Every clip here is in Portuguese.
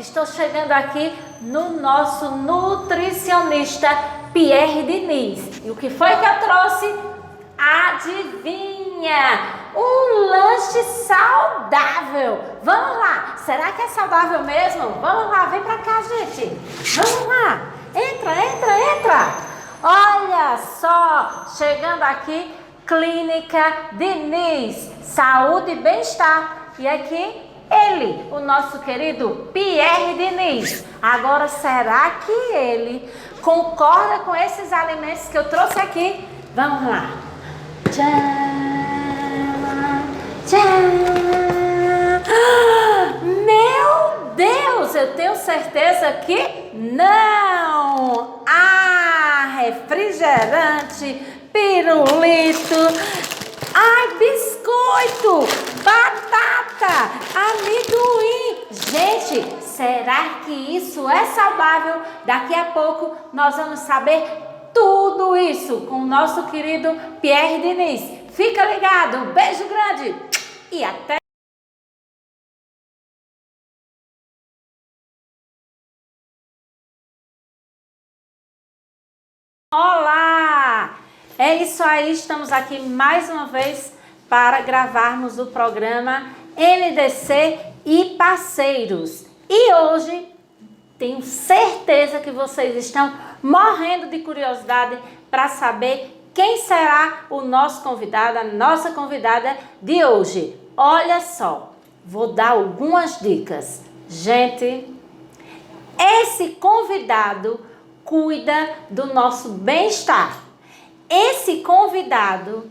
estou chegando aqui no nosso nutricionista Pierre Diniz. E o que foi que eu trouxe? Adivinha? Um lanche saudável. Vamos lá, será que é saudável mesmo? Vamos lá, vem pra cá, gente. Vamos lá, entra. Olha só, chegando aqui, Clínica Diniz, saúde e bem-estar. E aqui ele, o nosso querido Pierre Diniz. Agora, será que ele concorda com esses alimentos que eu trouxe aqui? Vamos lá. Meu Deus, eu tenho certeza que não. Refrigerante, pirulito, biscoito, batata, amendoim. Gente, será que isso é saudável? Daqui a pouco nós vamos saber tudo isso com o nosso querido Pierre Diniz. Fica ligado, beijo grande e até! Olá! É isso aí, estamos aqui mais uma vez para gravarmos o programa NDC e Parceiros. E hoje tenho certeza que vocês estão morrendo de curiosidade para saber quem será o nosso convidado, a nossa convidada de hoje. Olha só, vou dar algumas dicas. Gente, esse convidado cuida do nosso bem-estar. Esse convidado,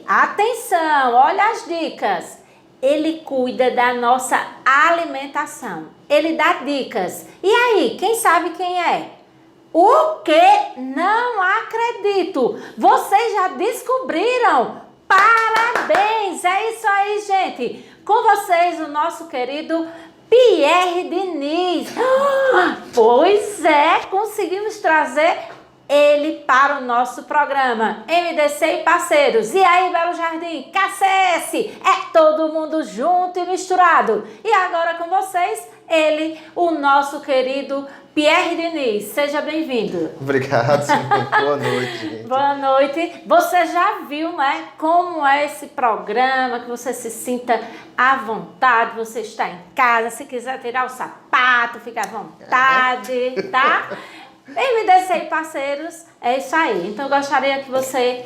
atenção, olha as dicas. Ele cuida da nossa alimentação. Ele dá dicas. E aí, quem sabe quem é? O que? Não acredito. Vocês já descobriram? Parabéns! É isso aí, gente. Com vocês, o nosso querido Pierre Diniz. Pois é, conseguimos trazer ele para o nosso programa MDC e Parceiros. E aí, Belo Jardim, KCS, é todo mundo junto e misturado. E agora com vocês, ele, o nosso querido Pierre Diniz. Seja bem-vindo. Obrigado, boa noite, gente. Boa noite. Você já viu, né, como é esse programa, que você se sinta à vontade, você está em casa, se quiser tirar o sapato, fica à vontade, tá? MDC e Parceiros, é isso aí. Então, eu gostaria que você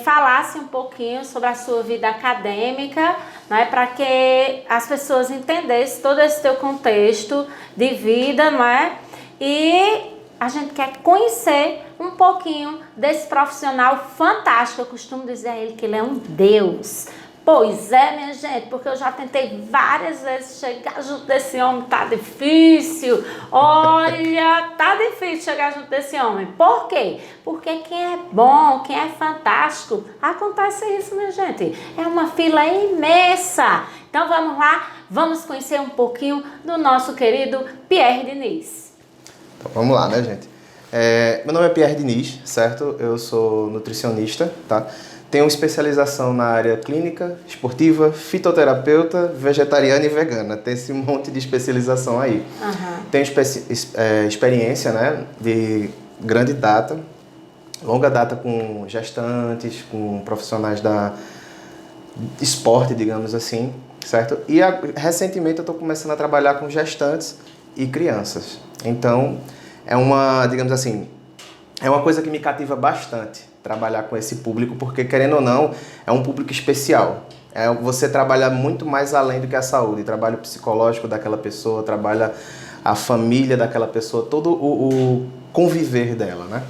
falasse um pouquinho sobre a sua vida acadêmica, né, para que as pessoas entendessem todo esse teu contexto de vida, não é? E a gente quer conhecer um pouquinho desse profissional fantástico. Eu costumo dizer a ele que ele é um deus. Pois é, minha gente, porque eu já tentei várias vezes chegar junto desse homem, tá difícil. Olha, tá difícil chegar junto desse homem. Por quê? Porque quem é bom, quem é fantástico, acontece isso, minha gente. É uma fila imensa. Então vamos lá, vamos conhecer um pouquinho do nosso querido Pierre Diniz. Então, vamos lá, né, gente? Meu nome é Pierre Diniz, certo? Eu sou nutricionista, tá? Tenho especialização na área clínica, esportiva, fitoterapeuta, vegetariana e vegana. Tem esse monte de especialização aí. Tenho experiência, né, de grande data, longa data com gestantes, com profissionais da esporte, digamos assim, certo? E recentemente eu estou começando a trabalhar com gestantes e crianças. Então, digamos assim, é uma coisa que me cativa bastante trabalhar com esse público, porque, querendo ou não, é um público especial. Você trabalha muito mais além do que a saúde. Trabalha o psicológico daquela pessoa, trabalha a família daquela pessoa, todo o conviver dela, né?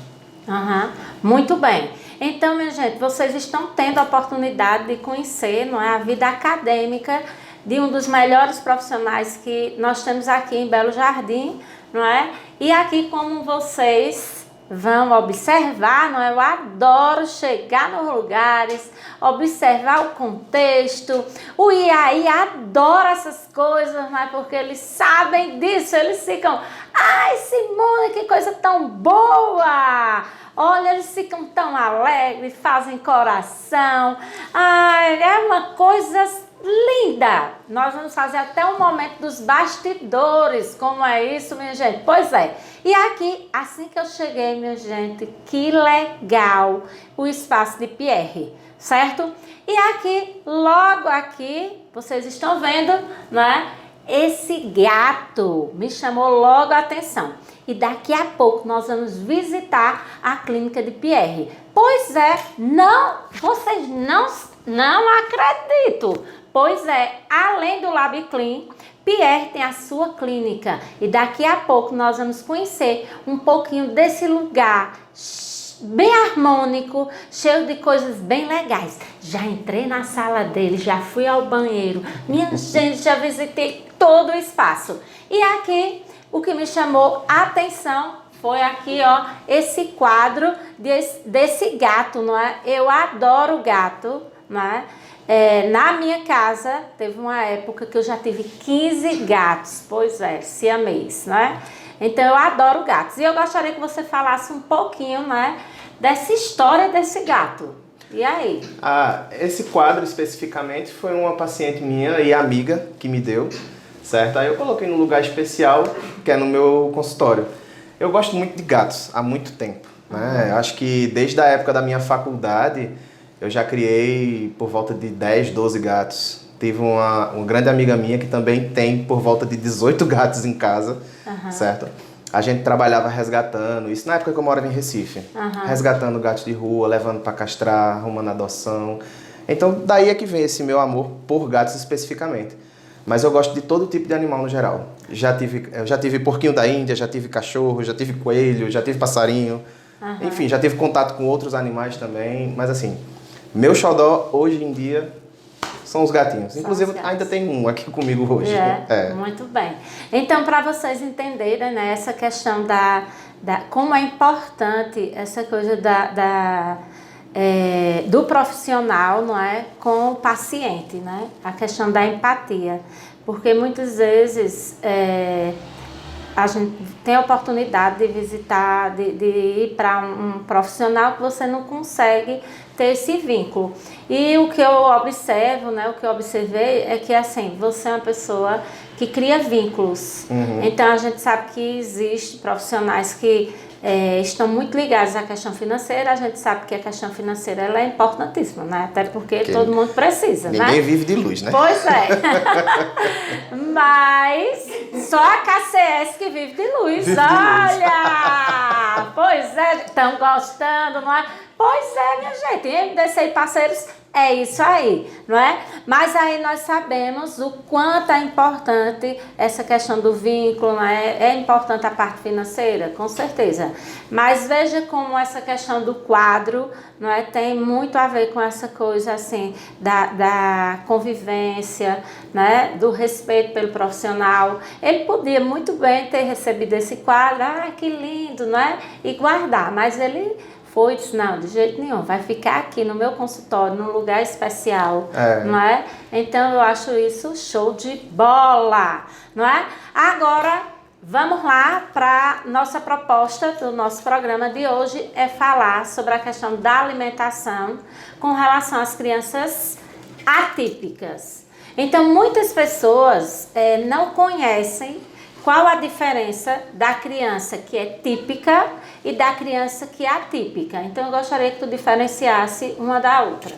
Muito bem. Então, minha gente, vocês estão tendo a oportunidade de conhecer, não é, a vida acadêmica de um dos melhores profissionais que nós temos aqui em Belo Jardim, não é? E aqui, como vocês vão observar, não é? Eu adoro chegar nos lugares, observar o contexto. O IAI adora essas coisas, não é? Porque eles sabem disso, eles ficam, ai, Simone, que coisa tão boa! Olha, eles ficam tão alegres, fazem coração. Ai, é uma coisa linda. Nós vamos fazer até um momento dos bastidores. Como é isso, minha gente? Pois é. E aqui, assim que eu cheguei, minha gente, que legal o espaço de Pierre, certo? E aqui, logo aqui, vocês estão vendo, né? Esse gato me chamou logo a atenção. E daqui a pouco nós vamos visitar a clínica de Pierre. Pois é, vocês não acreditam. Pois é, além do LabClean, Pierre tem a sua clínica. E daqui a pouco nós vamos conhecer um pouquinho desse lugar bem harmônico, cheio de coisas bem legais. Já entrei na sala dele, já fui ao banheiro. Minha gente, já visitei todo o espaço. E aqui, o que me chamou a atenção foi aqui, ó, esse quadro desse gato, não é? Eu adoro gato, não é? Na minha casa, teve uma época que eu já tive 15 gatos. Pois é, siamês, né? Então, eu adoro gatos. E eu gostaria que você falasse um pouquinho, né, dessa história desse gato. E aí? Esse quadro, especificamente, foi uma paciente minha e amiga que me deu, certo? Aí eu coloquei num lugar especial, que é no meu consultório. Eu gosto muito de gatos, há muito tempo, né? Acho que desde a época da minha faculdade, eu já criei por volta de 10, 12 gatos. Tive uma grande amiga minha que também tem por volta de 18 gatos em casa, certo? A gente trabalhava resgatando, isso na época que eu morava em Recife, resgatando gatos de rua, levando para castrar, arrumando adoção. Então daí é que vem esse meu amor por gatos especificamente. Mas eu gosto de todo tipo de animal no geral. Eu já tive porquinho da Índia, já tive cachorro, já tive coelho, já tive passarinho. Enfim, já tive contato com outros animais também. Mas assim, meu xodó hoje em dia são os gatinhos. Inclusive, ainda tem um aqui comigo hoje. Muito bem. Então, para vocês entenderem, né, essa questão como é importante essa coisa do profissional, não é, com o paciente, né? A questão da empatia. Porque muitas vezes a gente tem a oportunidade de visitar, de ir para um profissional que você não consegue ter esse vínculo. E o que eu observo, né, o que eu observei é que, assim, você é uma pessoa que cria vínculos. Então, a gente sabe que existe profissionais que estão muito ligados à questão financeira. A gente sabe que a questão financeira ela é importantíssima, né? Até porque todo mundo precisa, né? Ninguém vive de luz, né? Pois é. Mas só a KCS que vive de luz. Olha! Pois é, estão gostando, não é? Pois é, minha gente. MDC e parceiros, é isso aí, não é? Mas aí nós sabemos o quanto é importante essa questão do vínculo, não é? É importante a parte financeira, com certeza. Mas veja como essa questão do quadro, não é? Tem muito a ver com essa coisa, assim, da convivência, né? Do respeito pelo profissional. Ele podia muito bem ter recebido esse quadro, que lindo, não é? E guardar, mas ele disse, não, de jeito nenhum, vai ficar aqui no meu consultório, num lugar especial, não é? Então, eu acho isso show de bola, não é? Agora, vamos lá para nossa proposta do nosso programa de hoje, é falar sobre a questão da alimentação com relação às crianças atípicas. Então, muitas pessoas não conhecem qual a diferença da criança que é típica e da criança que é atípica. Então, eu gostaria que tu diferenciasse uma da outra.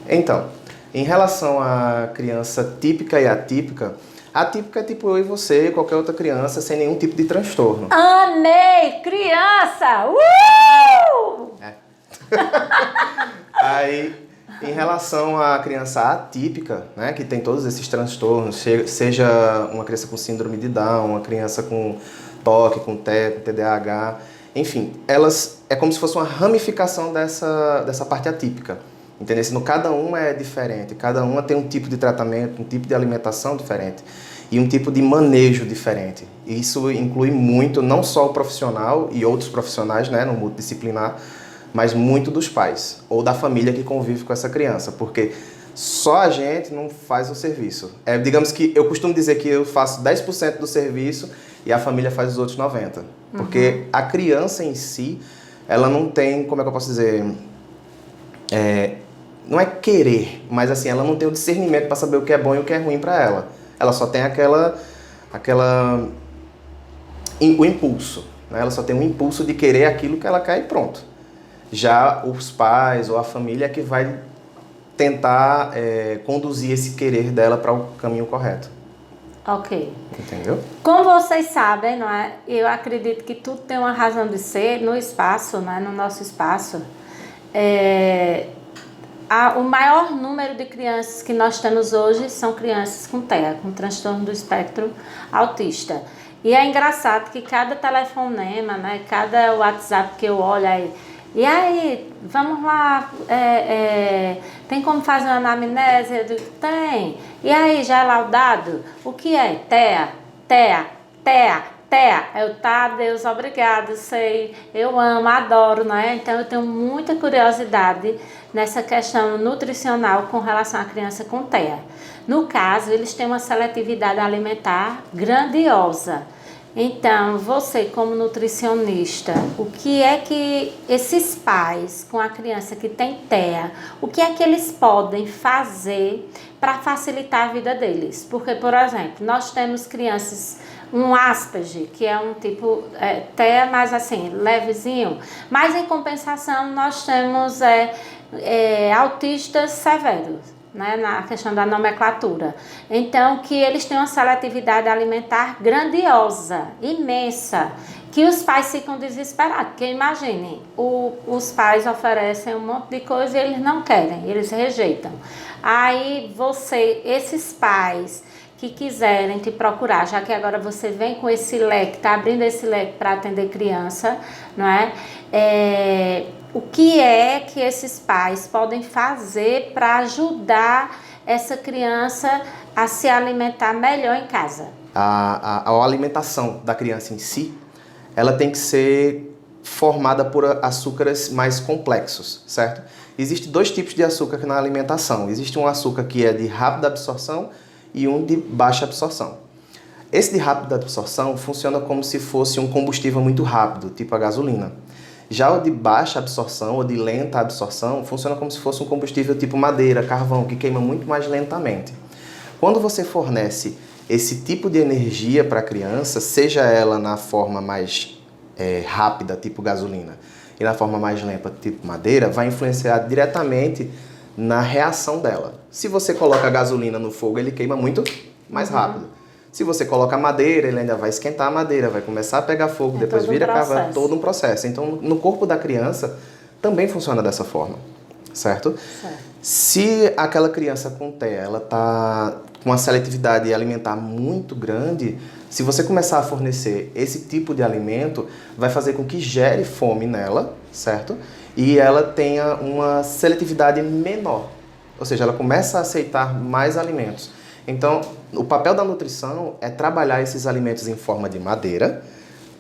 Então, em relação à criança típica e atípica, atípica é tipo eu e você, qualquer outra criança, sem nenhum tipo de transtorno. Amei! Criança! Aí, em relação à criança atípica, né, que tem todos esses transtornos, seja uma criança com síndrome de Down, uma criança com TOC, com TEA, com TDAH, enfim, elas é como se fosse uma ramificação dessa parte atípica. Entendeu? Cada uma é diferente, cada uma tem um tipo de tratamento, um tipo de alimentação diferente e um tipo de manejo diferente. Isso inclui muito, não só o profissional e outros profissionais, né, no multidisciplinar, mas muito dos pais ou da família que convive com essa criança, porque só a gente não faz o serviço. Digamos que eu costumo dizer que eu faço 10% do serviço e a família faz os outros 90%. Porque a criança em si, ela não tem, como é que eu posso dizer, não é querer, mas assim, ela não tem o discernimento para saber o que é bom e o que é ruim para ela. Ela só tem o impulso, né? Ela só tem um impulso de querer aquilo que ela quer e pronto. Já os pais ou a família é que vai tentar conduzir esse querer dela para o caminho correto. Ok. Entendeu? Como vocês sabem, não é? Eu acredito que tudo tem uma razão de ser no espaço, né? No nosso espaço. O maior número de crianças que nós temos hoje são crianças com TEA, com transtorno do espectro autista. E é engraçado que cada telefonema, né? Cada WhatsApp que eu olho aí, e aí, vamos lá, tem como fazer uma anamnese? Eu digo, tem. E aí, já é laudado? O que é? TEA, TEA, TEA, TEA. Eu, tá, Deus, obrigado, sei, eu amo, adoro, né? Então, eu tenho muita curiosidade nessa questão nutricional com relação à criança com TEA. No caso, eles têm uma seletividade alimentar grandiosa. Então, você como nutricionista, o que é que esses pais com a criança que tem TEA, o que é que eles podem fazer para facilitar a vida deles? Porque, por exemplo, nós temos crianças, um Asperger, que é um tipo TEA mais assim, levezinho, mas em compensação nós temos autistas severos, né, na questão da nomenclatura. Então, que eles têm uma seletividade alimentar grandiosa, imensa, que os pais ficam desesperados. Porque imaginem, os pais oferecem um monte de coisa e eles não querem, eles rejeitam. Aí esses pais que quiserem te procurar, já que agora você vem com esse leque, está abrindo esse leque para atender criança, não é? O que é que esses pais podem fazer para ajudar essa criança a se alimentar melhor em casa? A alimentação da criança em si, ela tem que ser formada por açúcares mais complexos, certo? Existem 2 tipos de açúcar na alimentação. Existe um açúcar que é de rápida absorção e um de baixa absorção. Esse de rápida absorção funciona como se fosse um combustível muito rápido, tipo a gasolina. Já o de baixa absorção ou de lenta absorção funciona como se fosse um combustível tipo madeira, carvão, que queima muito mais lentamente. Quando você fornece esse tipo de energia para a criança, seja ela na forma mais rápida, tipo gasolina, e na forma mais lenta, tipo madeira, vai influenciar diretamente na reação dela. Se você coloca a gasolina no fogo, ele queima muito mais rápido. Se você coloca a madeira, ele ainda vai esquentar a madeira, vai começar a pegar fogo, depois vira carvão, todo um processo. Então, no corpo da criança, também funciona dessa forma, certo? Se aquela criança com TEA, ela está com uma seletividade alimentar muito grande, se você começar a fornecer esse tipo de alimento, vai fazer com que gere fome nela, certo? E ela tenha uma seletividade menor, ou seja, ela começa a aceitar mais alimentos. Então, o papel da nutrição é trabalhar esses alimentos em forma de madeira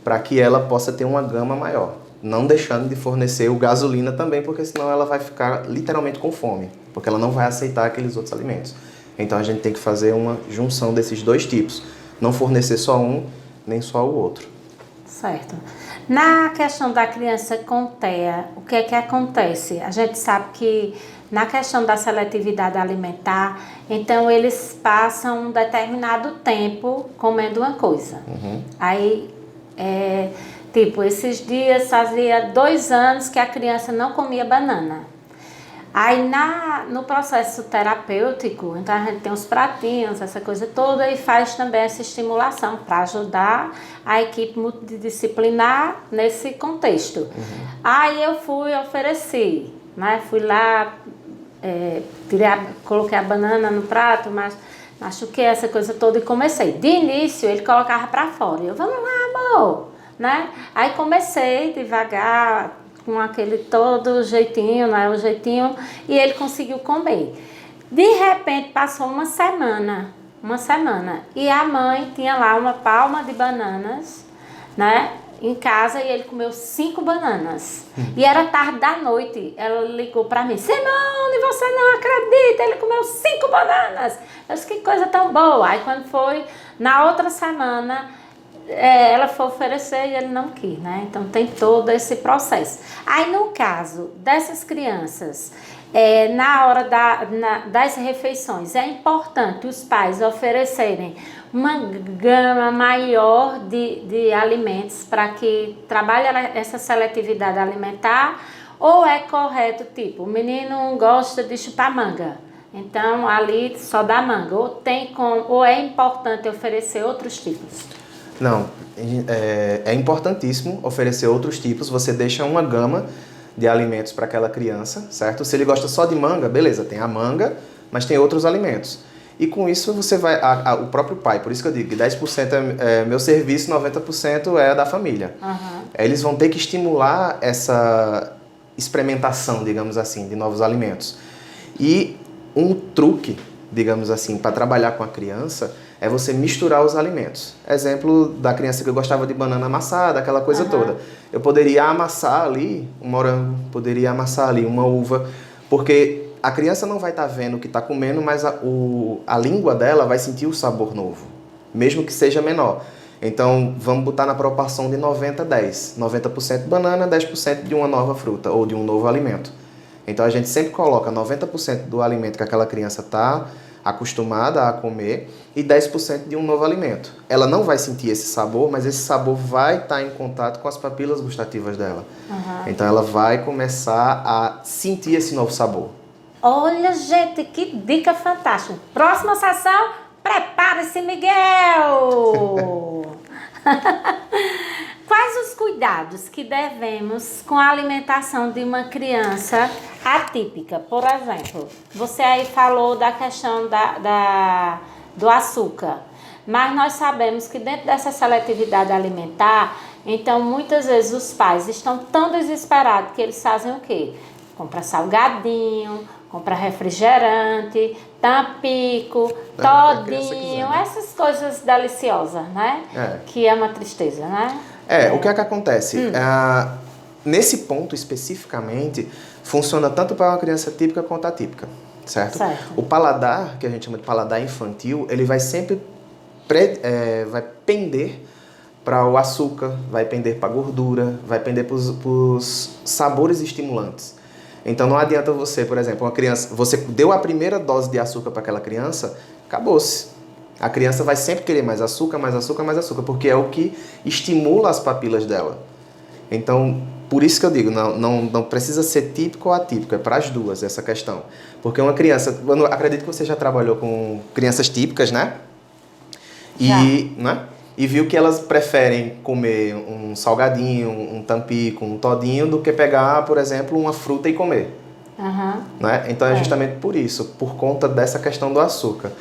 para que ela possa ter uma gama maior, não deixando de fornecer o gasolina também, porque senão ela vai ficar literalmente com fome, porque ela não vai aceitar aqueles outros alimentos. Então, a gente tem que fazer uma junção desses 2 tipos, não fornecer só um, nem só o outro. Certo. Na questão da criança com TEA, o que é que acontece? A gente sabe que na questão da seletividade alimentar, então eles passam um determinado tempo comendo uma coisa. Aí, tipo, esses dias fazia 2 anos que a criança não comia banana. Aí no processo terapêutico, então a gente tem os pratinhos, essa coisa toda, e faz também essa estimulação para ajudar a equipe multidisciplinar nesse contexto. Aí eu ofereci, né? Fui lá, coloquei a banana no prato, mas machuquei essa coisa toda e comecei. De início ele colocava para fora, eu, vamos lá, amor, né? Aí comecei devagar, com aquele todo jeitinho, né? O jeitinho, e ele conseguiu comer. De repente passou uma semana, e a mãe tinha lá uma palma de bananas, né? Em casa, e ele comeu 5 bananas. E era tarde da noite. Ela ligou para mim: Simone, você não acredita, ele comeu 5 bananas. Eu disse: que coisa tão boa. Aí quando foi na outra semana, ela foi oferecer e ele não quis, né? Então tem todo esse processo. Aí no caso dessas crianças, na hora das refeições, é importante os pais oferecerem uma gama maior de alimentos para que trabalhe essa seletividade alimentar, ou é correto, tipo, o menino gosta de chupar manga, então ali só dá manga, ou é importante oferecer outros tipos? Não, é importantíssimo oferecer outros tipos, você deixa uma gama de alimentos para aquela criança, certo? Se ele gosta só de manga, beleza, tem a manga, mas tem outros alimentos. E com isso você vai, o próprio pai, por isso que eu digo que 10% é meu serviço, 90% é da família. Uhum. Eles vão ter que estimular essa experimentação, digamos assim, de novos alimentos. E um truque, digamos assim, para trabalhar com a criança é você misturar os alimentos. Exemplo da criança que gostava de banana amassada, aquela coisa toda. Eu poderia amassar ali um morango, poderia amassar ali uma uva, porque a criança não vai estar vendo o que está comendo, mas a língua dela vai sentir o sabor novo, mesmo que seja menor. Então, vamos botar na proporção de 90-10. 90% banana, 10% de uma nova fruta ou de um novo alimento. Então, a gente sempre coloca 90% do alimento que aquela criança está acostumada a comer e 10% de um novo alimento. Ela não vai sentir esse sabor, mas esse sabor vai estar em contato com as papilas gustativas dela. Então, ela vai começar a sentir esse novo sabor. Olha, gente, que dica fantástica. Próxima sessão, prepare-se, Miguel! Quais os cuidados que devemos com a alimentação de uma criança atípica? Por exemplo, você aí falou da questão do açúcar, mas nós sabemos que dentro dessa seletividade alimentar, então muitas vezes os pais estão tão desesperados que eles fazem o quê? Compra salgadinho, compra refrigerante, tampico, todinho, essas coisas deliciosas, né? Que é uma tristeza, né? O que é que acontece? Nesse ponto especificamente, funciona tanto para uma criança típica quanto atípica, certo? O paladar, que a gente chama de paladar infantil, ele vai sempre vai pender para o açúcar, vai pender para a gordura, vai pender para os sabores estimulantes. Então não adianta você, por exemplo, uma criança, você deu a primeira dose de açúcar para aquela criança, acabou-se. A criança vai sempre querer mais açúcar, mais açúcar, mais açúcar, porque é o que estimula as papilas dela. Então, por isso que eu digo, não precisa ser típico ou atípico, é para as duas essa questão. Porque uma criança, eu acredito que você já trabalhou com crianças típicas, né? E viu que elas preferem comer um salgadinho, um tampico, um todinho, do que pegar, por exemplo, uma fruta e comer. Né? Então é justamente por isso, por conta dessa questão do açúcar.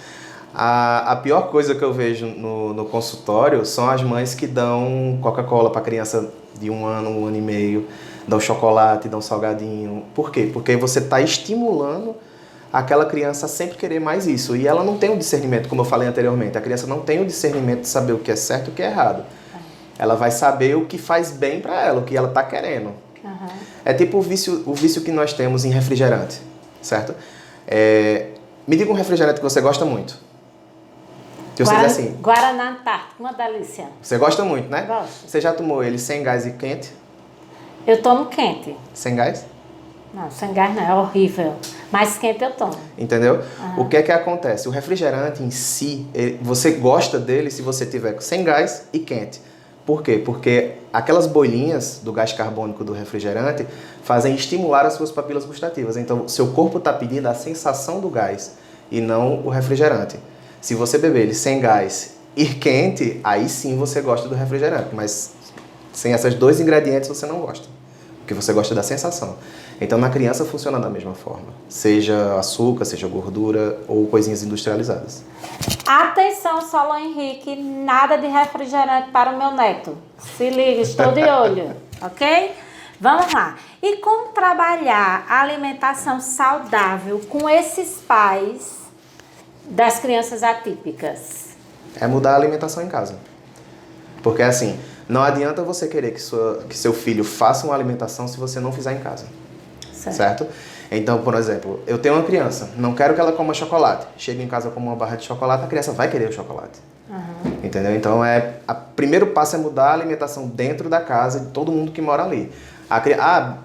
A pior coisa que eu vejo no consultório são as mães que dão Coca-Cola para criança de 1 ano, 1 ano e meio, dão chocolate, dão salgadinho. Por quê? Porque você está estimulando aquela criança a sempre querer mais isso. E ela não tem o discernimento, como eu falei anteriormente. A criança não tem o discernimento de saber o que é certo e o que é errado. Ela vai saber o que faz bem para ela, o que ela está querendo. É tipo o vício que nós temos em refrigerante, certo? Me diga um refrigerante que você gosta muito. Que você diz assim, Guaraná Antártica, uma delícia. Você gosta muito, né? Gosto. Você já tomou ele sem gás e quente? Eu tomo quente. Sem gás? Não, sem gás não, é horrível. Mas quente eu tomo. Entendeu? O que é que acontece? O refrigerante em si, você gosta dele se você tiver sem gás e quente. Por quê? Porque aquelas bolinhas do gás carbônico do refrigerante fazem estimular as suas papilas gustativas. Então, seu corpo está pedindo a sensação do gás e não o refrigerante. Se você beber ele sem gás e quente, aí sim você gosta do refrigerante. Mas sem esses dois ingredientes você não gosta. Porque você gosta da sensação. Então, na criança funciona da mesma forma. Seja açúcar, seja gordura ou coisinhas industrializadas. Atenção, Solon Henrique, nada de refrigerante para o meu neto. Se liga, estou de olho, ok? Vamos lá. E como trabalhar a alimentação saudável com esses pais das crianças atípicas? É mudar a alimentação em casa. Porque assim, não adianta você querer que seu filho faça uma alimentação se você não fizer em casa. Certo? Então, por exemplo, eu tenho uma criança, não quero que ela coma chocolate. Chega em casa com uma barra de chocolate, a criança vai querer o chocolate. Entendeu? Então, o primeiro passo é mudar a alimentação dentro da casa de todo mundo que mora ali.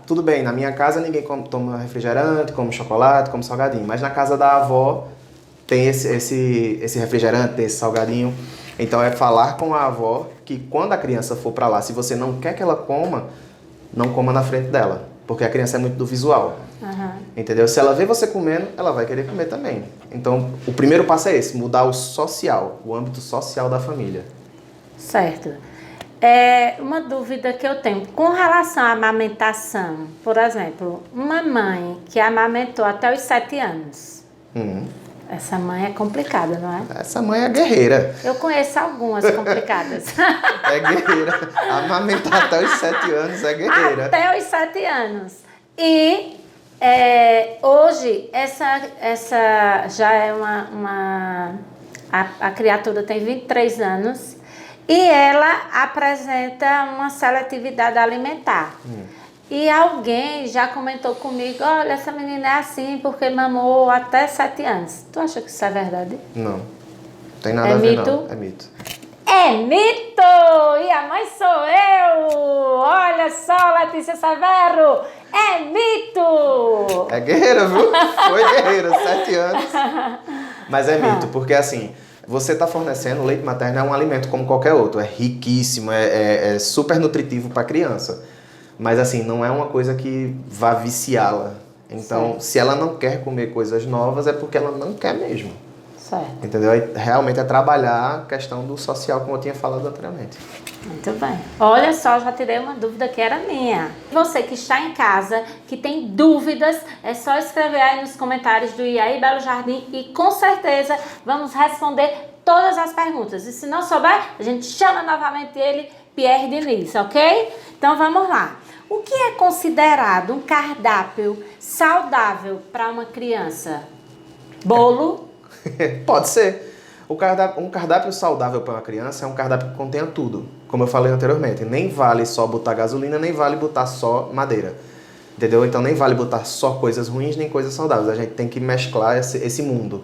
Tudo bem, na minha casa ninguém toma refrigerante, come chocolate, come salgadinho, mas na casa da avó tem esse refrigerante, tem esse salgadinho. Então é falar com a avó que quando a criança for para lá, se você não quer que ela coma, não coma na frente dela, porque a criança é muito do visual. Uhum. Entendeu? Se ela vê você comendo, ela vai querer comer também. Então, o primeiro passo é esse, mudar o social, o âmbito social da família. Certo. Uma dúvida que eu tenho, com relação à amamentação, por exemplo, uma mãe que amamentou até os 7 anos, essa mãe é complicada, não é? Essa mãe é guerreira. Eu conheço algumas complicadas. É guerreira. Amamentar até os 7 anos é guerreira. Até os 7 anos. E hoje, essa já é a criatura tem 23 anos e ela apresenta uma seletividade alimentar. E alguém já comentou comigo, olha, essa menina é assim porque mamou até 7 anos. Tu acha que isso é verdade? Não tem nada a ver, mito? não. É mito. É mito! E a mãe sou eu! Olha só, Letícia Severo! É mito! É guerreira, viu? Foi guerreira, 7 anos. Mas é mito, porque assim, você está fornecendo, o leite materno é um alimento como qualquer outro. É riquíssimo, é super nutritivo para a criança. Mas assim, não é uma coisa que vá viciá-la. Então, se ela não quer comer coisas novas, é porque ela não quer mesmo. Certo. Entendeu? Realmente é trabalhar a questão do social, como eu tinha falado anteriormente. Muito bem. Olha só, já tirei uma dúvida que era minha. Você que está em casa, que tem dúvidas, é só escrever aí nos comentários do IAI Belo Jardim e com certeza vamos responder todas as perguntas. E se não souber, a gente chama novamente ele, Pierre Diniz, ok? Então vamos lá. O que é considerado um cardápio saudável para uma criança? Bolo? Pode ser. Um cardápio saudável para uma criança é um cardápio que contenha tudo. Como eu falei anteriormente, nem vale só botar gasolina, nem vale botar só madeira. Entendeu? Então nem vale botar só coisas ruins, nem coisas saudáveis. A gente tem que mesclar esse mundo.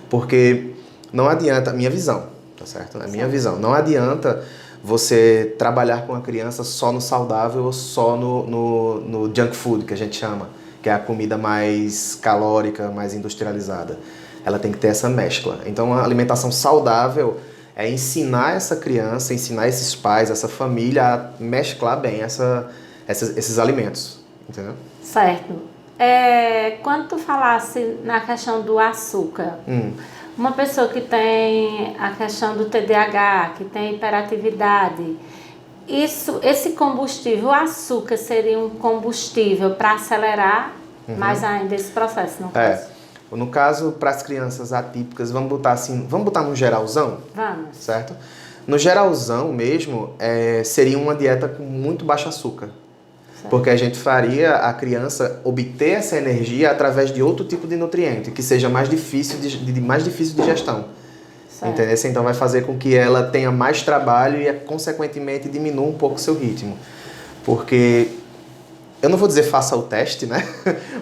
Porque não adianta, minha visão, tá certo? É minha visão. Não adianta você trabalhar com a criança só no saudável ou só no junk food, que a gente chama, que é a comida mais calórica, mais industrializada. Ela tem que ter essa mescla. Então, a alimentação saudável é ensinar essa criança, ensinar esses pais, essa família a mesclar bem esses alimentos, entendeu? Certo. Quando tu falasse na questão do açúcar, uma pessoa que tem a questão do TDAH, que tem hiperatividade, esse combustível, o açúcar, seria um combustível para acelerar mais ainda esse processo, não é? No caso, para as crianças atípicas, vamos botar no geralzão? Vamos. Certo? No geralzão mesmo, seria uma dieta com muito baixo açúcar. Certo. Porque a gente faria a criança obter essa energia através de outro tipo de nutriente, que seja mais difícil de gestão. Entendeu? Então vai fazer com que ela tenha mais trabalho e, consequentemente, diminua um pouco o seu ritmo. Porque, eu não vou dizer faça o teste, né?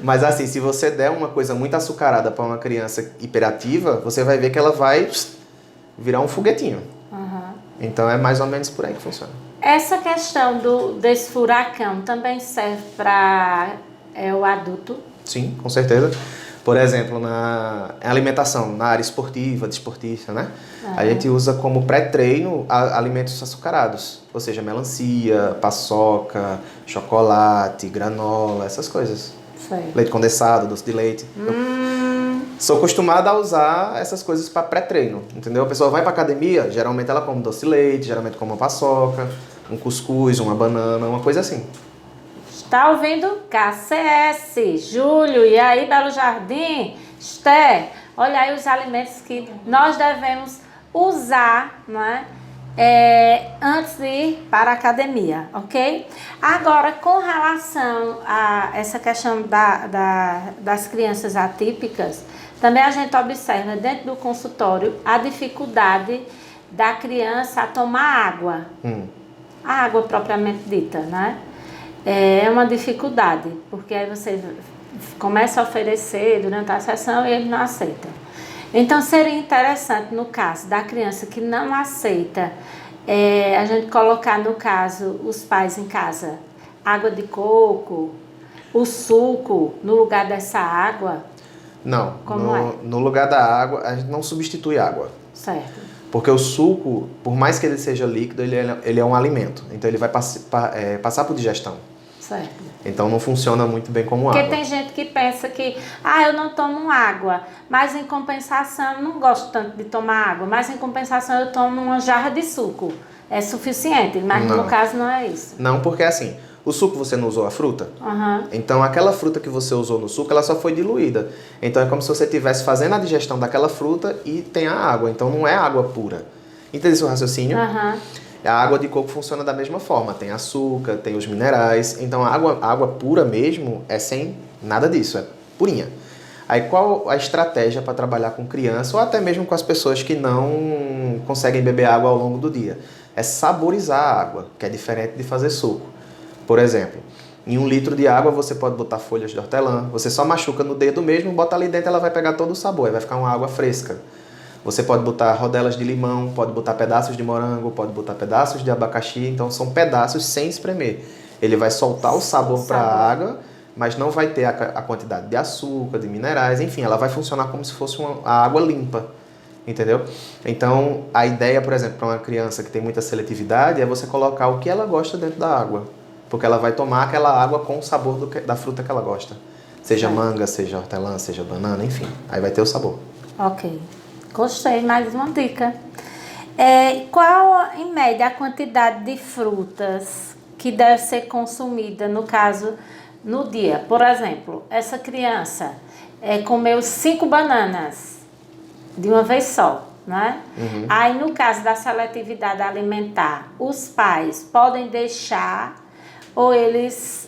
Mas assim, se você der uma coisa muito açucarada para uma criança hiperativa, você vai ver que ela vai virar um foguetinho. Então é mais ou menos por aí que funciona. Essa questão desse furacão também serve para o adulto? Sim, com certeza. Por exemplo, na alimentação, na área esportiva, desportista, né? A gente usa como pré-treino alimentos açucarados. Ou seja, melancia, paçoca, chocolate, granola, essas coisas. Sei. Leite condensado, doce de leite. Sou acostumada a usar essas coisas para pré-treino, entendeu? A pessoa vai para academia, geralmente ela come doce de leite, geralmente come uma paçoca, um cuscuz, uma banana, uma coisa assim. Tá ouvindo? KCS, Júlio, e aí Belo Jardim, Esther, olha aí os alimentos que nós devemos usar, né, antes de ir para a academia, ok? Agora, com relação a essa questão das crianças atípicas, também a gente observa dentro do consultório a dificuldade da criança a tomar água, a água propriamente dita, né? É uma dificuldade, porque aí você começa a oferecer durante a sessão e ele não aceita. Então, seria interessante, no caso da criança que não aceita, a gente colocar, no caso, os pais em casa, água de coco, o suco no lugar dessa água? Não, Como é? no lugar da água, a gente não substitui água. Certo. Porque o suco, por mais que ele seja líquido, ele é um alimento. Então ele vai passar por digestão. Certo. Então não funciona muito bem como Porque água. tem gente que pensa que, eu não tomo água, mas em compensação, eu não gosto tanto de tomar água, mas em compensação eu tomo uma jarra de suco. É suficiente, mas Não. no caso não é isso. Não, porque assim, o suco você não usou a fruta? Uhum. Então aquela fruta que você usou no suco, ela só foi diluída. Então é como se você estivesse fazendo a digestão daquela fruta e tem a água. Então não é água pura. Entendeu esse raciocínio? Uhum. A água de coco funciona da mesma forma. Tem açúcar, tem os minerais. Então a água pura mesmo é sem nada disso, é purinha. Aí qual a estratégia para trabalhar com criança ou até mesmo com as pessoas que não conseguem beber água ao longo do dia? É saborizar a água, que é diferente de fazer suco. Por exemplo, em 1 litro de água você pode botar folhas de hortelã, você só machuca no dedo mesmo, bota ali dentro, ela vai pegar todo o sabor, aí vai ficar uma água fresca. Você pode botar rodelas de limão, pode botar pedaços de morango, pode botar pedaços de abacaxi, então são pedaços sem espremer. Ele vai soltar o sabor para a água, mas não vai ter a quantidade de açúcar, de minerais, enfim, ela vai funcionar como se fosse a água limpa, entendeu? Então, a ideia, por exemplo, para uma criança que tem muita seletividade é você colocar o que ela gosta dentro da água, porque ela vai tomar aquela água com o sabor da fruta que ela gosta. Seja manga, seja hortelã, seja banana, enfim, aí vai ter o sabor. Ok. Gostei, mais uma dica. Qual, em média, a quantidade de frutas que deve ser consumida, no caso, no dia? Por exemplo, essa criança comeu 5 bananas de uma vez só, né? Uhum. Aí, no caso da seletividade alimentar, os pais podem deixar ou eles,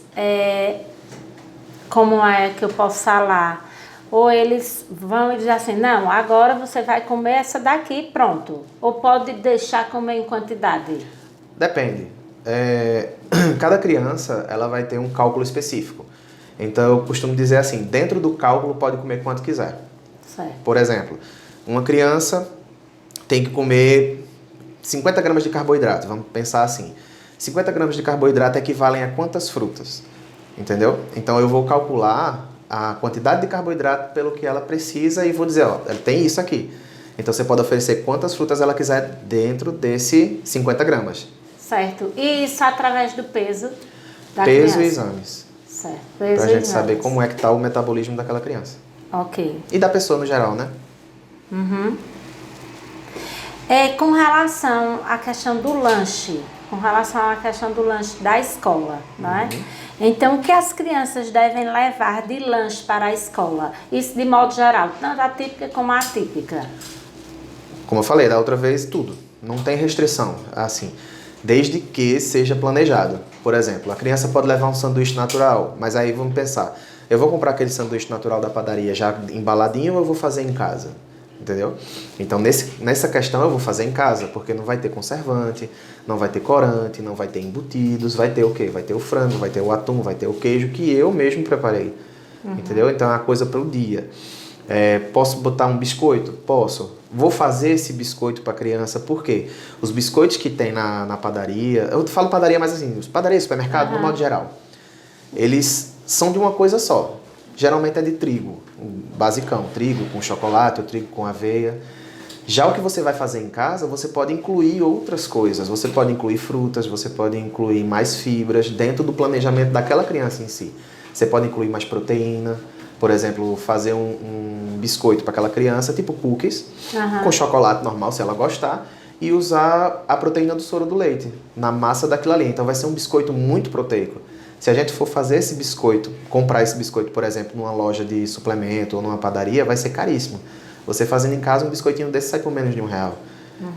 como é que eu posso falar? Ou eles vão dizer assim, não, agora você vai comer essa daqui, pronto. Ou pode deixar comer em quantidade? Depende. Cada criança ela vai ter um cálculo específico. Então eu costumo dizer assim, dentro do cálculo pode comer quanto quiser. Certo. Por exemplo, uma criança tem que comer 50 gramas de carboidrato, vamos pensar assim. 50 gramas de carboidrato equivalem a quantas frutas? Entendeu? Então eu vou calcular a quantidade de carboidrato pelo que ela precisa e vou dizer, ó, ela tem isso aqui. Então você pode oferecer quantas frutas ela quiser dentro desse 50 gramas. Certo. E isso através do peso da Peso criança? e exames. Certo. Peso Pra e gente exames. saber como é que tá o metabolismo daquela criança. Ok. E da pessoa no geral, né? Uhum. Com relação à questão do lanche, da escola, né? Então, o que as crianças devem levar de lanche para a escola? Isso de modo geral, tanto a típica como a atípica. Como eu falei da outra vez, tudo. Não tem restrição, assim, desde que seja planejado. Por exemplo, a criança pode levar um sanduíche natural, mas aí vamos pensar, eu vou comprar aquele sanduíche natural da padaria já embaladinho ou eu vou fazer em casa? Entendeu? Então, nessa questão eu vou fazer em casa, porque não vai ter conservante, não vai ter corante, não vai ter embutidos, vai ter o quê? Vai ter o frango, vai ter o atum, vai ter o queijo que eu mesmo preparei. Entendeu? Então, é uma coisa para o dia. Posso botar um biscoito? Posso. Vou fazer esse biscoito para a criança, por quê? Os biscoitos que tem na padaria, eu falo padaria, mas assim, os padarias, supermercado, no modo geral, eles são de uma coisa só. Geralmente é de trigo, basicão, trigo com chocolate ou trigo com aveia. Já o que você vai fazer em casa, você pode incluir outras coisas. Você pode incluir frutas, você pode incluir mais fibras dentro do planejamento daquela criança em si. Você pode incluir mais proteína, por exemplo, fazer um biscoito para aquela criança, tipo cookies, com chocolate normal, se ela gostar, e usar a proteína do soro do leite na massa daquilo ali. Então vai ser um biscoito muito proteico. Se a gente for fazer esse biscoito, comprar esse biscoito, por exemplo, numa loja de suplemento ou numa padaria, vai ser caríssimo. Você fazendo em casa um biscoitinho desse sai por menos de R$1.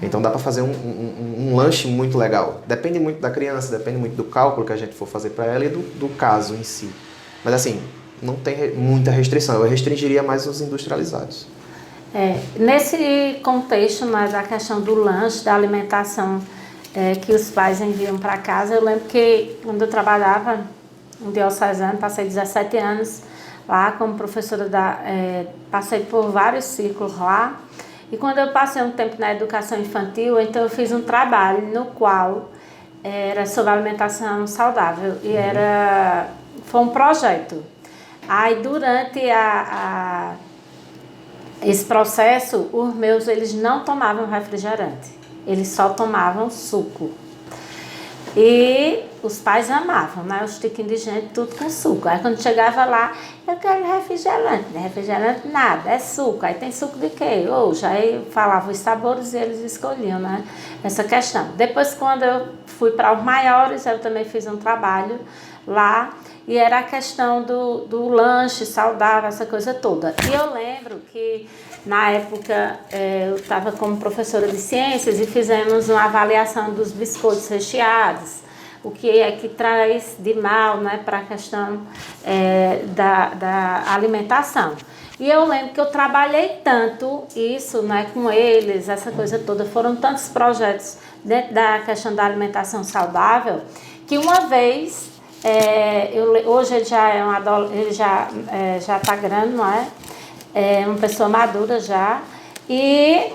Então dá para fazer um lanche muito legal. Depende muito da criança, depende muito do cálculo que a gente for fazer para ela e do caso em si. Mas assim, não tem muita restrição. Eu restringiria mais os industrializados. Nesse contexto, né, da questão do lanche, da alimentação que os pais enviam para casa, eu lembro que quando eu trabalhava no Diocesano, passei 17 anos lá como professora passei por vários ciclos lá, e quando eu passei um tempo na educação infantil, então eu fiz um trabalho no qual era sobre alimentação saudável e foi um projeto. Aí durante esse processo, os meus, eles não tomavam refrigerante, eles só tomavam suco. E os pais amavam, né? Os tiquinhos de gente, tudo com suco. Aí quando chegava lá, eu quero refrigerante. Não é refrigerante nada, é suco. Aí tem suco de quê? Hoje, aí falava os sabores e eles escolhiam, né? Essa questão. Depois, quando eu fui para os maiores, eu também fiz um trabalho lá. E era a questão do lanche saudável, essa coisa toda. E eu lembro que, na época, eu estava como professora de ciências e fizemos uma avaliação dos biscoitos recheados, o que é que traz de mal, né, para a questão da alimentação. E eu lembro que eu trabalhei tanto isso, né, com eles, essa coisa toda, foram tantos projetos dentro da questão da alimentação saudável, que uma vez... hoje ele já é ele já está grande, não é? É uma pessoa madura já. E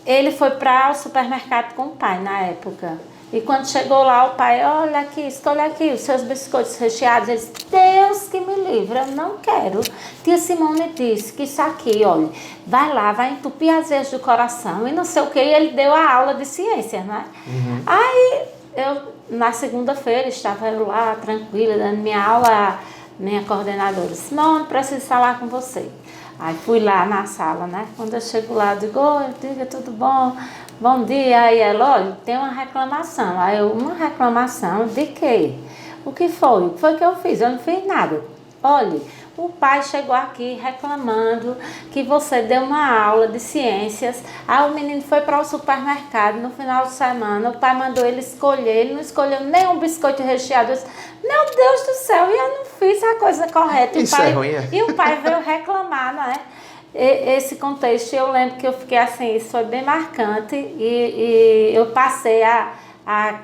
ele foi para o supermercado com o pai na época. E quando chegou lá, o pai, olha aqui, escolha aqui os seus biscoitos recheados. Ele disse, Deus que me livre, eu não quero. Tia Simone disse que isso aqui, olha, vai lá, vai entupir as veias do coração e não sei o que. E ele deu a aula de ciência, né? Uhum. Aí na segunda-feira, estava eu lá, tranquila, dando minha aula, minha coordenadora, Simone, preciso falar com você. Aí fui lá na sala, né? Quando eu chego lá, eu digo, oi, diga, tudo bom? Bom dia. Aí ela, olha, tem uma reclamação. Aí eu, uma reclamação de quê? O que foi? O que foi que eu fiz? Eu não fiz nada. Olha, o pai chegou aqui reclamando que você deu uma aula de ciências. Aí o menino foi para o supermercado no final de semana. O pai mandou ele escolher. Ele não escolheu nenhum biscoito recheado. Eu disse, meu Deus do céu, e eu não fiz a coisa correta. Isso é ruim, é? E o pai veio reclamar, não é? Esse contexto, eu lembro que eu fiquei assim, isso foi bem marcante. E eu passei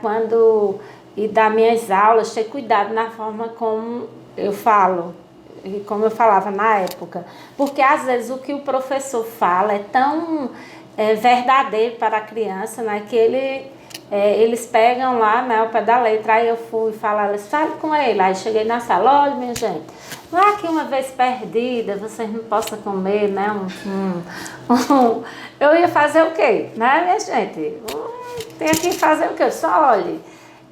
quando... E das minhas aulas, ter cuidado na forma como eu falo. E como eu falava na época, porque às vezes o que o professor fala é tão verdadeiro para a criança, né, que eles pegam lá, né, ao pé da letra. Aí eu fui falar, fale com ele. Aí cheguei na sala, olha minha gente, não é que uma vez perdida vocês não possam comer, né, eu ia fazer o quê, né, minha gente? Tem que fazer o quê? Só olhe.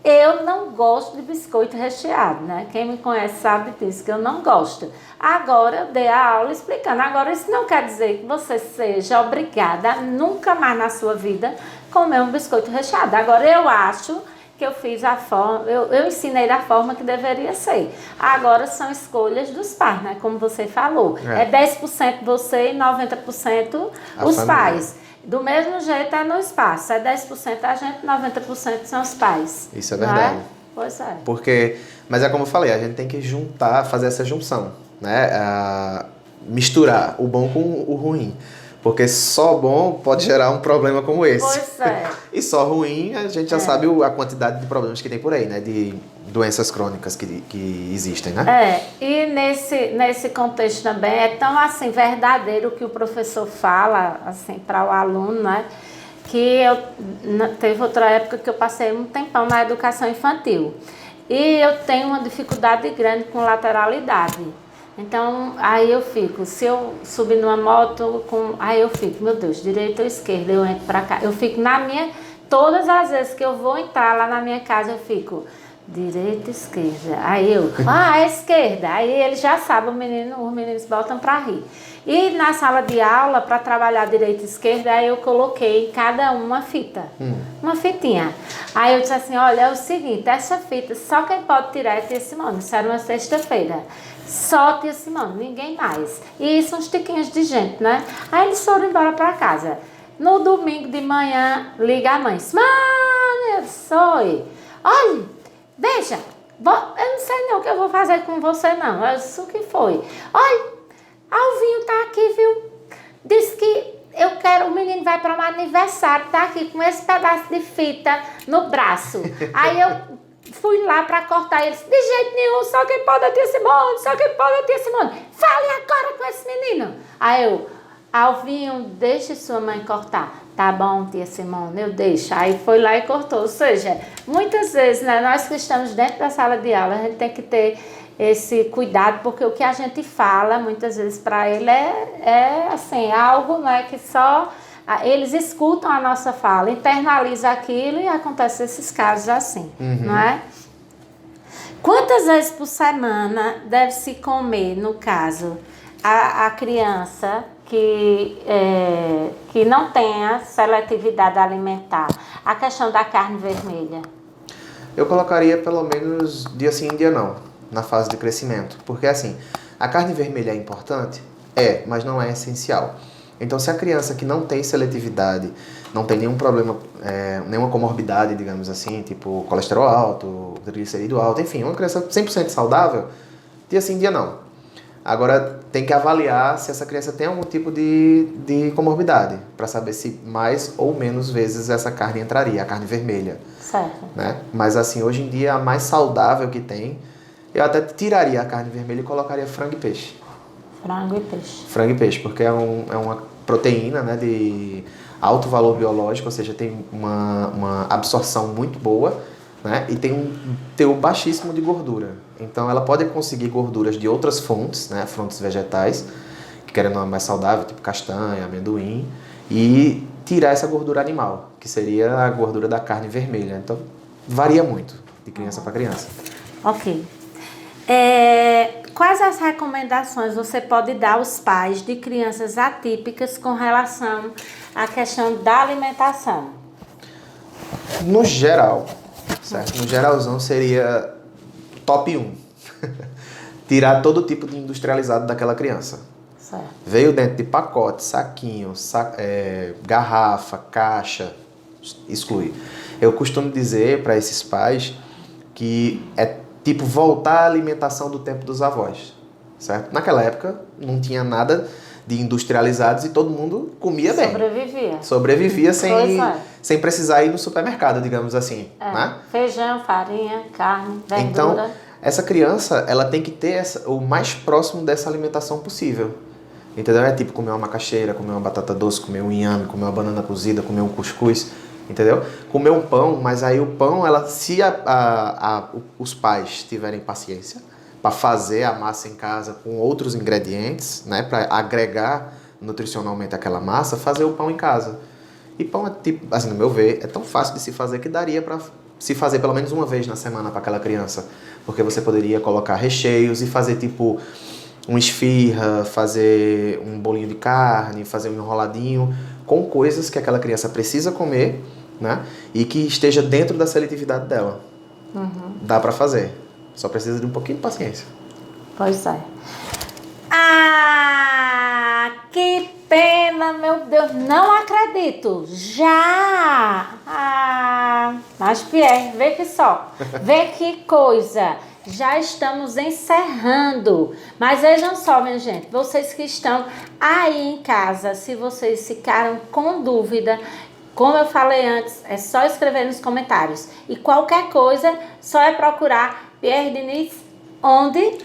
Eu não gosto de biscoito recheado, né? Quem me conhece sabe disso, que eu não gosto. Agora eu dei a aula explicando. Agora isso não quer dizer que você seja obrigada a nunca mais na sua vida comer um biscoito recheado. Agora eu acho que eu fiz a forma, eu ensinei da forma que deveria ser. Agora são escolhas dos pais, né? Como você falou. É 10% você e 90% os pais. Do mesmo jeito é no espaço, é 10% a gente, 90% são os pais. Isso é verdade. Pois é. Porque, mas é como eu falei, a gente tem que juntar, fazer essa junção, né? Misturar o bom com o ruim. Porque só bom pode gerar um problema como esse. Pois é. E só ruim, a gente já sabe a quantidade de problemas que tem por aí, né? De doenças crônicas que existem, né? E nesse contexto também é tão assim verdadeiro o que o professor fala assim para o aluno, né? Que teve outra época que eu passei um tempão na educação infantil. E eu tenho uma dificuldade grande com lateralidade. Então, aí eu fico, se eu subir numa moto, aí eu fico, meu Deus, direita ou esquerda, eu entro pra cá. Eu fico todas as vezes que eu vou entrar lá na minha casa, eu fico, direita, esquerda. Aí eu, é esquerda. Aí ele já sabe, os meninos botam pra rir. E na sala de aula, para trabalhar direita e esquerda, aí eu coloquei em cada uma fita, uma fitinha. Aí eu disse assim, olha, é o seguinte, essa fita, só quem pode tirar é Tia Simone. Isso era uma sexta-feira. Só Tia Simone, ninguém mais. E isso uns tiquinhos de gente, né? Aí eles foram embora para casa. No domingo de manhã, liga a mãe. Simone, eu sou. Olha, veja, eu não sei não o que eu vou fazer com você não. Eu disse, o que foi? Olha, Alvinho tá aqui, viu? Disse que o menino vai para um aniversário, tá aqui com esse pedaço de fita no braço. Aí eu fui lá para cortar eles. De jeito nenhum, só quem pode é Tia Simone, só quem pode é Tia Simone. Fale agora com esse menino. Aí eu, Alvinho, deixe sua mãe cortar. Tá bom, tia Simone, eu deixo. Aí foi lá e cortou. Ou seja, muitas vezes, né, nós que estamos dentro da sala de aula, a gente tem que ter esse cuidado, porque o que a gente fala, muitas vezes, para ele é assim, algo, né, que só eles escutam a nossa fala, internalizam aquilo e acontecem esses casos assim, não é? Quantas vezes por semana deve-se comer, no caso, a criança que não tenha seletividade alimentar, a questão da carne vermelha? Eu colocaria pelo menos dia sim, dia não, na fase de crescimento. Porque assim, a carne vermelha é importante? É, mas não é essencial. Então, se a criança que não tem seletividade, não tem nenhum problema, nenhuma comorbidade, digamos assim, tipo colesterol alto, triglicerídeo alto, enfim, uma criança 100% saudável, dia sim, dia não. Agora, tem que avaliar se essa criança tem algum tipo de comorbidade, para saber se mais ou menos vezes essa carne entraria, a carne vermelha. Certo. Né? Mas assim, hoje em dia, a mais saudável que tem, eu até tiraria a carne vermelha e colocaria frango e peixe. Frango e peixe. Frango e peixe, porque é uma proteína, né, de alto valor biológico, ou seja, tem uma absorção muito boa, né, e tem um teor baixíssimo de gordura. Então ela pode conseguir gorduras de outras fontes, né, fontes vegetais, que querendo uma mais saudável, tipo castanha, amendoim, e tirar essa gordura animal, que seria a gordura da carne vermelha. Então varia muito de criança para criança. Ok. Quais as recomendações você pode dar aos pais de crianças atípicas com relação à questão da alimentação? No geral, certo? No geralzão seria top 1. Tirar todo tipo de industrializado daquela criança. Certo. Veio dentro de pacote, saquinho, garrafa, caixa, exclui. Eu costumo dizer para esses pais que é tipo voltar à alimentação do tempo dos avós, certo? Naquela época não tinha nada de industrializados e todo mundo comia bem. Sobrevivia sem precisar ir no supermercado, digamos assim. Né? Feijão, farinha, carne, verdura. Então, essa criança, ela tem que ter o mais próximo dessa alimentação possível. Entendeu? É tipo comer uma macaxeira, comer uma batata doce, comer um inhame, comer uma banana cozida, comer um cuscuz. Entendeu? Comer um pão, mas aí o pão, se os pais tiverem paciência para fazer a massa em casa com outros ingredientes, né, para agregar nutricionalmente aquela massa, fazer o pão em casa. E pão é tipo, assim, no meu ver, é tão fácil de se fazer que daria para se fazer pelo menos uma vez na semana para aquela criança, porque você poderia colocar recheios e fazer tipo um esfirra, fazer um bolinho de carne, fazer um enroladinho com coisas que aquela criança precisa comer, né? E que esteja dentro da seletividade dela. Dá para fazer. Só precisa de um pouquinho de paciência. Pois é. Ah, que pena, meu Deus. Não acredito. Já. Mas Pierre, vê que só. Vê que coisa. Já estamos encerrando. Mas vejam só, minha gente. Vocês que estão aí em casa, se vocês ficaram com dúvida, como eu falei antes, é só escrever nos comentários. E qualquer coisa, só é procurar Pierre Diniz, onde?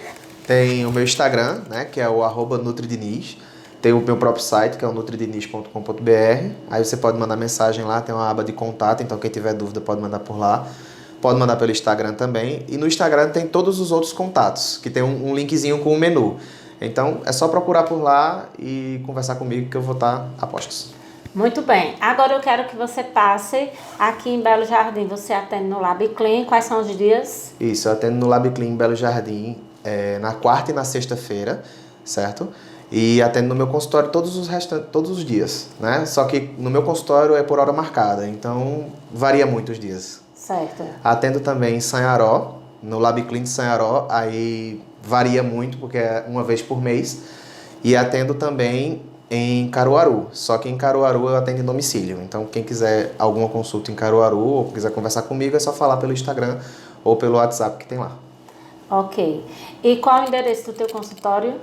Tem o meu Instagram, né, que é o @NutriDiniz. Tem o meu próprio site, que é o nutridiniz.com.br. Aí você pode mandar mensagem lá, tem uma aba de contato, então quem tiver dúvida pode mandar por lá. Pode mandar pelo Instagram também. E no Instagram tem todos os outros contatos, que tem um linkzinho com o menu. Então é só procurar por lá e conversar comigo que eu vou estar a postos. Muito bem. Agora eu quero que você passe aqui em Belo Jardim. Você atende no Lab Clean. Quais são os dias? Isso, eu atendo no Lab Clean em Belo Jardim na quarta e na sexta-feira, certo? E atendo no meu consultório todos os dias, né? Só que no meu consultório é por hora marcada, então varia muito os dias. Certo. Atendo também em Sanharó, no Lab Clean de Sanharó, aí varia muito porque é uma vez por mês. E atendo também em Caruaru, só que em Caruaru eu atendo em domicílio. Então quem quiser alguma consulta em Caruaru ou quiser conversar comigo é só falar pelo Instagram ou pelo WhatsApp que tem lá. Ok. E qual o endereço do teu consultório?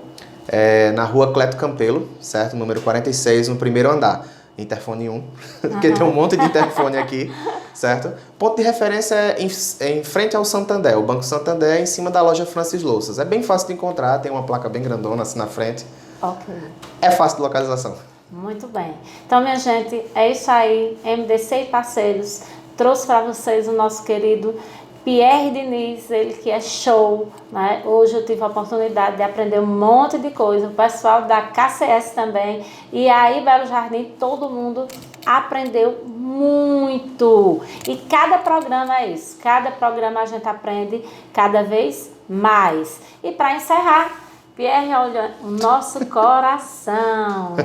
É na rua Cleto Campelo, certo? Número 46, no primeiro andar. Interfone 1, porque tem um monte de interfone aqui, certo? Ponto de referência é em frente ao Santander. O Banco Santander é em cima da loja Francis Louças. É bem fácil de encontrar, tem uma placa bem grandona assim na frente. Ok. É fácil de localização. Muito bem. Então, minha gente, é isso aí. MDC e parceiros trouxe para vocês o nosso querido Pierre Diniz, ele que é show, né? Hoje eu tive a oportunidade de aprender um monte de coisa, o pessoal da KCS também, e aí Belo Jardim, todo mundo aprendeu muito. E cada programa é isso, cada programa a gente aprende cada vez mais. E para encerrar, Pierre, olha, o nosso coração.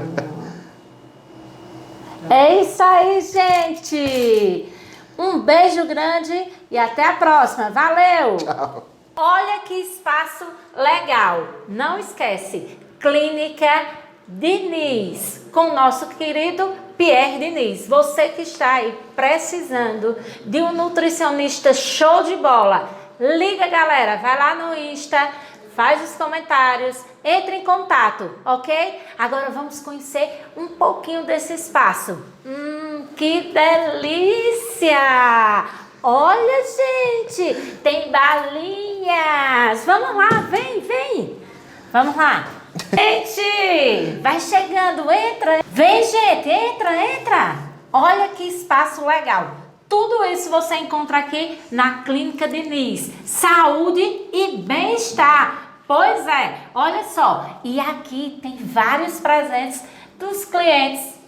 É isso aí, gente! Um beijo grande e até a próxima. Valeu! Tchau. Olha que espaço legal. Não esquece, Clínica Diniz, com o nosso querido Pierre Diniz. Você que está aí precisando de um nutricionista show de bola, liga, galera. Vai lá no Insta, faz os comentários, entre em contato, ok? Agora vamos conhecer um pouquinho desse espaço. Que delícia! Olha, gente, tem balinhas. Vamos lá, vem. Vamos lá. Gente, vai chegando, entra. Vem, gente, entra. Olha que espaço legal. Tudo isso você encontra aqui na Clínica Diniz. Saúde e bem-estar. Pois é, olha só. E aqui tem vários presentes dos clientes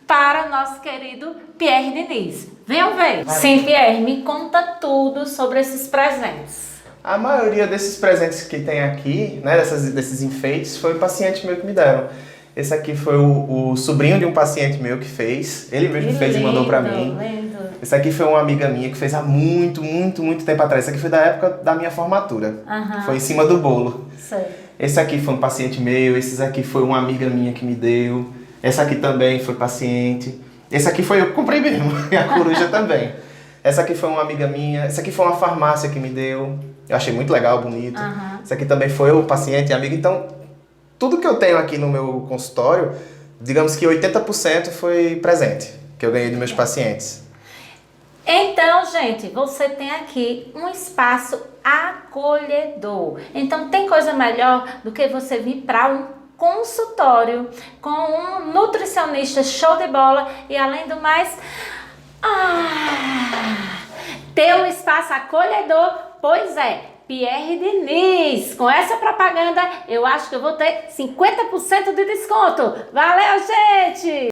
para o nosso querido Pierre Diniz. Venham ver. Sim, Pierre, me conta tudo sobre esses presentes. A maioria desses presentes que tem aqui, né, desses enfeites, foi o paciente meu que me deram. Esse aqui foi o sobrinho de um paciente meu que fez. Ele mesmo Que fez lindo, e mandou pra mim. Lindo. Esse aqui foi uma amiga minha que fez há muito tempo atrás. Esse aqui foi da época da minha formatura. Foi em cima do bolo. Sei. Esse aqui foi um paciente meu. Esses aqui foi uma amiga minha que me deu. Essa aqui também foi paciente. Esse aqui foi eu que comprei mesmo. E a coruja também. Essa aqui foi uma amiga minha. Essa aqui foi uma farmácia que me deu. Eu achei muito legal, bonito. Esse aqui também foi o paciente e amiga. Então, tudo que eu tenho aqui no meu consultório, digamos que 80% foi presente, que eu ganhei dos meus pacientes. Então, gente, você tem aqui um espaço acolhedor. Então, tem coisa melhor do que você vir para um consultório com um nutricionista show de bola e, além do mais, ter um espaço acolhedor. Pois é, Pierre Diniz. Com essa propaganda, eu acho que eu vou ter 50% de desconto. Valeu, gente!